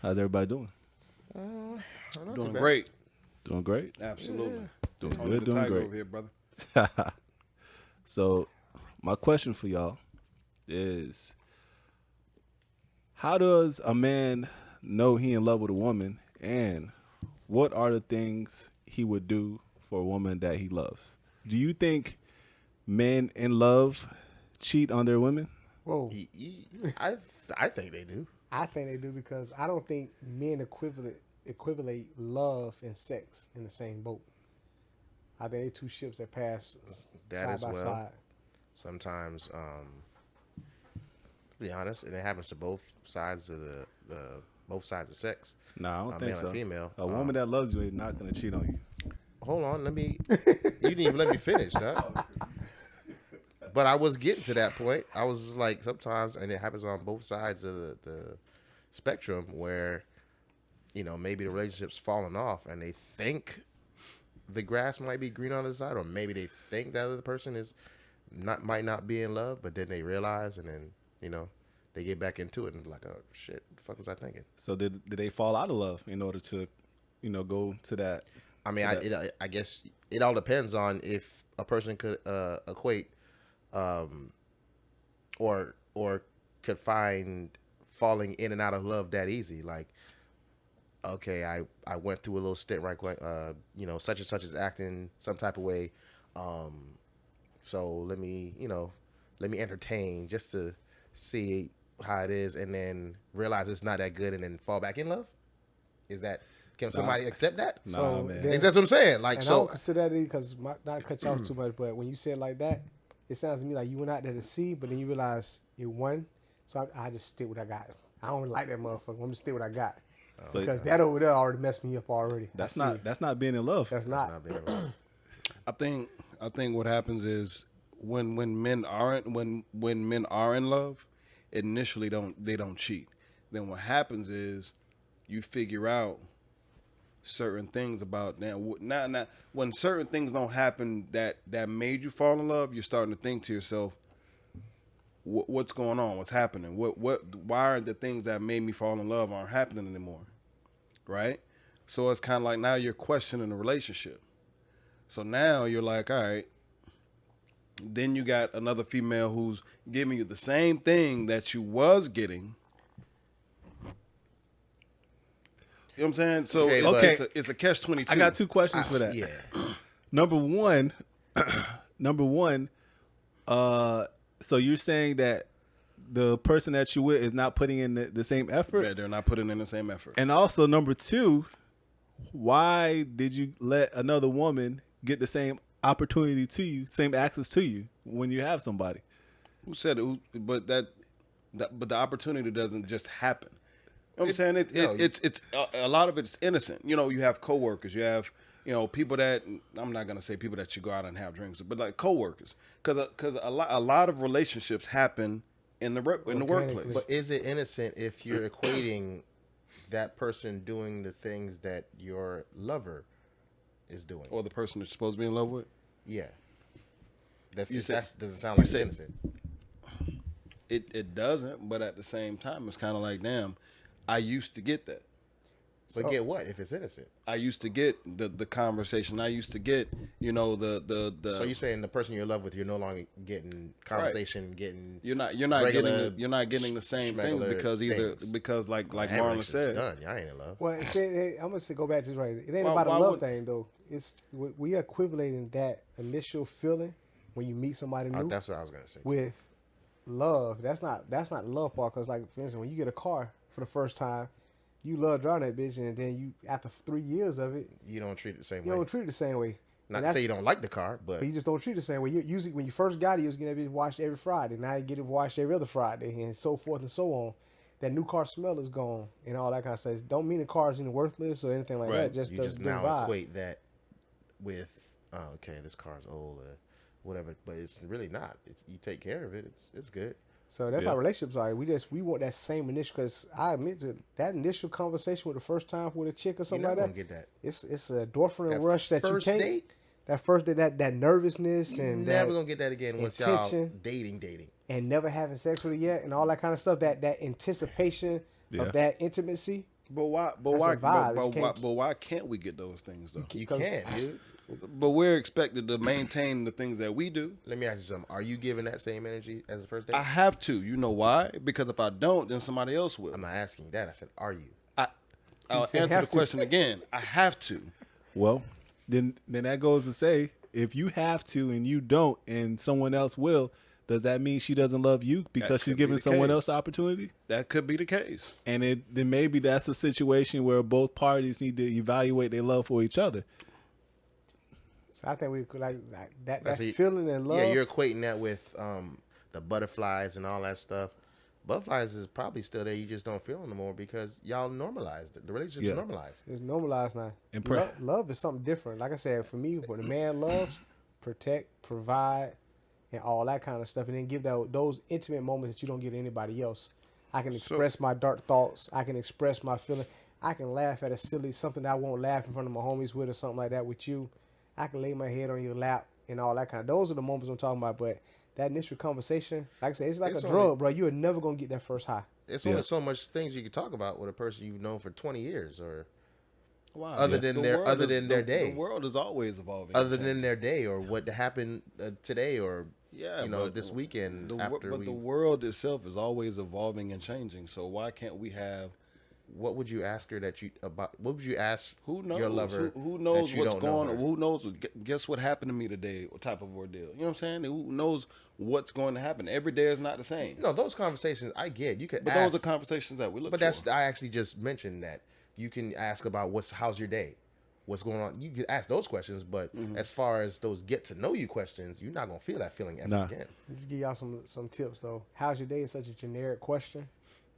How's everybody doing? Not too Doing bad. great. Doing great. Absolutely. Doing Tony good. the Doing Tiger great. over here, brother. So, my question for y'all is: how does a man know he in love with a woman, and what are the things he would do for a woman that he loves? Do you think men in love cheat on their women? Whoa. I think they do. I think they do because I don't think men equivalent love and sex in the same boat. I think they two ships that pass That side as by well. side. Sometimes, to be honest, and it happens to both sides of the both sides of sex. No, I don't think Male so. and female. A woman that loves you is not going to cheat on you. Hold on, let me. You didn't even let me finish, huh? But I was getting to that point. I was like, sometimes, and it happens on both sides of the spectrum, where maybe the relationship's falling off, and they think the grass might be green on the side, or maybe they think that other person might not be in love, but then they realize, and then they get back into it and like, oh shit, what the fuck was I thinking? So did they fall out of love in order to, go to that? I mean, I guess it all depends on if a person could equate, or could find falling in and out of love that easy. Like, okay, I went through a little stint right quick, such and such is acting some type of way, so let me entertain just to see how it is, and then realize it's not that good, and then fall back in love. Can somebody accept that? Nah, man. That's what I'm saying. Like, And so I don't consider that because not to cut you off too much, but when you say it like that, it sounds to me like you went out there to see, but then you realize you won. So I just stick what I got. I don't really like that motherfucker. I'm just stick what I got. So Because that over there already messed me up already. that's not being in love. That's it's not. not being around. I think what happens is when men are in love, initially they don't cheat. Then what happens is you figure out certain things about now when certain things don't happen that made you fall in love, you're starting to think to yourself, what's going on? What's happening? Why are the things that made me fall in love aren't happening anymore? Right? So it's kind of like now you're questioning the relationship. So now you're like, all right. Then you got another female who's giving you the same thing that you was getting. You know what I'm saying? So Okay, it's a catch-22. I got two questions for that. Yeah. Number one, so you're saying that the person that you with is not putting in the same effort? Yeah, they're not putting in the same effort. And also number two, why did you let another woman get the same opportunity to you, same access to you when you have somebody? Who said it? But but the opportunity doesn't just happen. You know what I'm saying? It's a lot of it's innocent. You have coworkers, you have people that, I'm not gonna say people that you go out and have drinks with, but like coworkers, because a lot of relationships happen in the workplace. But is it innocent if you're equating that person doing the things that your lover is doing, Or the person that you're supposed to be in love with? Yeah, that doesn't sound you like said- innocent. It doesn't, but at the same time, it's kind of like, damn, I used to get that. But get what if it's innocent? I used to get the conversation. I used to get, the. So you're saying the person you're in love with, you're no longer getting conversation, getting You're not regular getting the same things schmegular because like that Marlon relationship's said. done. Y'all ain't in love. Well, I'm going to go back to this right. It ain't Why- about a why love would- thing, though. We are equating that initial feeling when you meet somebody new That's what I was gonna say. with love. That's not the love part. Because, like, for instance, when you get a car for the first time, you love driving that bitch, and then you, after 3 years of it, You don't treat it the same you way. don't treat it the same way. Not And to say you don't like the car, but but you just don't treat it the same way. You usually, when you first got it, you was getting that bitch washed every Friday. Now you get it washed every other Friday, and so forth and so on. That new car smell is gone, and all that kind of stuff. Don't mean the car is worthless or anything like Right. that. Just you the just now vibe. equate that with, oh, okay, this car's old or whatever. But it's really not. You take care of it. It's good. So that's how relationships are. We want that same initial. Because I admit to that initial conversation with the first time with a chick or You're something not like gonna that. get that. It's a endorphin That rush that you first can't. date? That first day, that nervousness You're and never that, gonna get that again once y'all intention. dating. and never having sex with it yet and all that kind of stuff. That anticipation Yeah. of that intimacy. But why? But That's why? a vibe. But, You why? can't- But why can't we get those things though? You can't, dude. But we're expected to maintain the things that we do. Let me ask you something. Are you giving that same energy as the first date? I have to. You know why? Because if I don't, then somebody else will. I'm not asking you that. I said, are you? I'll said answer the have to. question again. I have to. Well, then that goes to say, if you have to and you don't, and someone else will, does that mean she doesn't love you because she's could be giving the someone case. else the opportunity? That could be the case. And then maybe that's a situation where both parties need to evaluate their love for each other. So I think we could like that That's a- feeling and love. Yeah, you're equating that with the butterflies and all that stuff. Butterflies is probably still there. You just don't feel them anymore because y'all normalized it. The relationship's Yeah. normalized. It's normalized now. And Love is something different. Like I said, for me, when a man loves, protect, provide, and all that kind of stuff, and then give those intimate moments that you don't get anybody else. I can express my dark thoughts. I can express my feeling. I can laugh at a silly something that I won't laugh in front of my homies with or something like that with you. I can lay my head on your lap and all that kind of. Those are the moments I'm talking about. But that initial conversation, like I said, it's like It's a only- drug, bro. You are never gonna get that first high. It's Yeah. only so much things you can talk about with a person you've known for 20 years or Wow. Other than The their- world other is- than their the- day. The world is always evolving. other and than changing. their day or what happened today or Yeah, but but this weekend the after but we. the world itself is always evolving and changing. So why can't we have? What would you ask her that you about? What would you ask Who knows? your lover? Who knows that you what's don't know going on? her? Who knows? Guess what happened to me today? What type of ordeal? You know what I'm saying? Who knows what's going to happen? Every day is not the same. No, those conversations I get. You could But ask, those are conversations that we look but for. that's I actually just mentioned that you can ask about how's your day, what's going on. You can ask those questions, but as far as those get to know you questions, you're not gonna feel that feeling ever Nah. again. Just give y'all some tips though. How's your day is such a generic question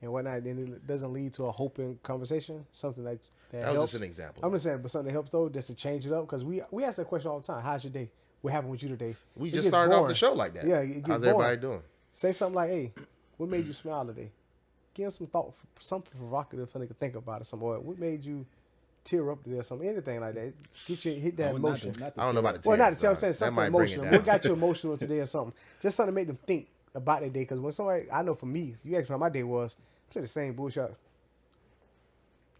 and whatnot, and it doesn't lead to a hoping conversation. Something that That was helps. just an example. I'm just saying, but something that helps though, just to change it up because we ask that question all the time. How's your day? What happened with you today? We It just gets started off boring. the show like that. Yeah, it gets how's boring. everybody doing? Say something like, "Hey, what made you smile today?" Give them some thought, something provocative for they can think about it. Some or what made you tear up today or something, anything like that. Hit that emotion. I don't know about the Well, not tears, to tell, I'm though. saying That something might bring it emotional. down. What got you emotional today or something? Just something to make them think about their day. Because when somebody, I know for me, you asked me how my day was, I'm saying the same bullshit.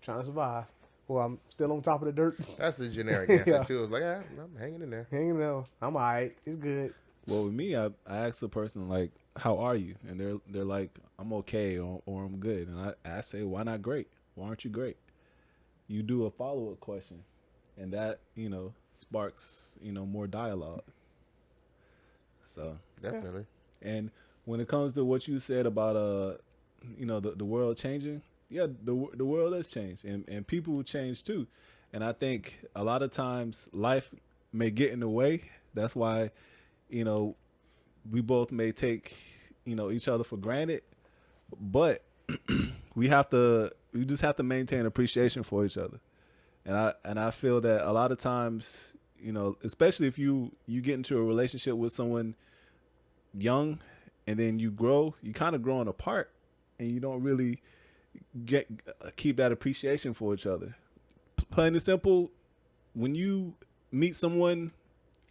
Trying to survive. Well, I'm still on top of the dirt. That's the generic answer Yeah. too. It's like, I'm hanging in there. Hanging there. I'm all right. It's good. Well, with me, I ask the person like, "How are you?" And they're like, "I'm okay," or "I'm good." And I say, "Why not great? Why aren't you great?" You do a follow up question, and that sparks more dialogue. So, Definitely. and when it comes to what you said about the world changing, yeah, the world has changed, and people will change too. And I think a lot of times life may get in the way. That's why we both may take each other for granted, but we just have to maintain appreciation for each other. And I feel that a lot of times, especially if you get into a relationship with someone young and then you kind of growing apart, and you don't really keep that appreciation for each other. Plain and simple, when you meet someone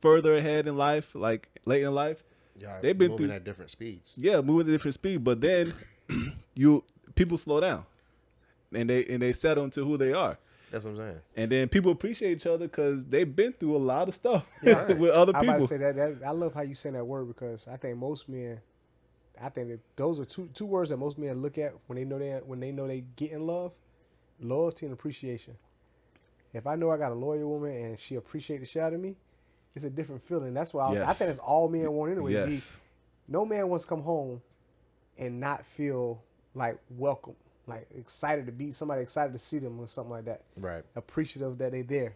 further ahead in life, like late in life, Yeah, they've been moving through at different speeds. yeah, moving at a different speed, but then people slow down and they settle into who they are. That's what I'm saying. And then people appreciate each other because they've been through a lot of stuff Right. with other I'm about to people. say that I love how you say that word because I think most men, I think that those are two words that most men look at when they know they get in love: loyalty and appreciation. If I know I got a loyal woman and she appreciates the shit out of me, it's a different feeling. That's why I Yes. think that's all men want anyway. Yes. No man wants to come home and not feel like welcome, like excited to be somebody, excited to see them or something like that. Right. Appreciative that they're there,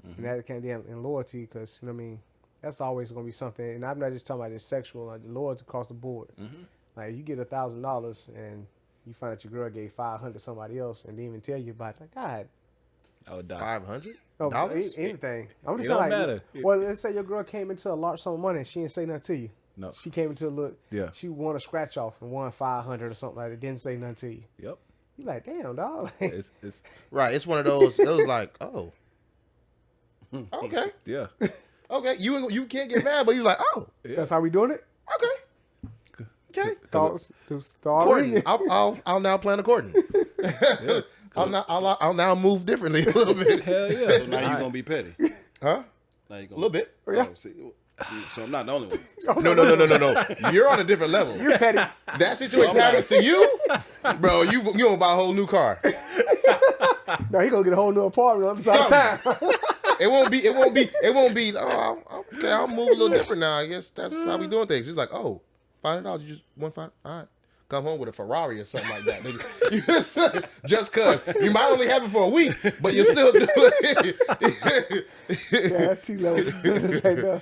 and that kind of and loyalty, because what I mean, that's always going to be something. And I'm not just talking about just sexual, like loyalty across the board. Like you get $1,000 and you find out your girl gave 500 to somebody else and didn't even tell you about it. Like God, I would die. $500? anything. I'm just it saying, don't like, matter. well, let's say your girl came into a large sum of money and she didn't say nothing to you. No. She came into a look. Yeah. She won a scratch off and won 500 or something like that. Didn't say nothing to you. Yep. You like, damn, dog. It's Right. It's one of those. It was like, oh, okay, yeah. okay. You can't get mad, but you're like, oh, That's how we doing it. okay, okay. Thoughts. Start Courting. reading. I'll now plan a courting. I'll now move differently a little bit. Hell yeah. So now you're gonna be petty. Huh? Now you A gonna little bit. Yeah. So I'm not the only one. No. You're on a different level. You're petty. That situation happens to you, bro. You gonna buy a whole new car. No, he gonna get a whole new apartment on the other side of town. It won't be. Oh, okay. I'll move a little different now. I guess that's how we doing things. He's like, oh, $500. You just want $5. All right. Come home with a Ferrari or something like that. Nigga. Just cause you might only have it for a week, but you're still doing it. Yeah, that's T level right there.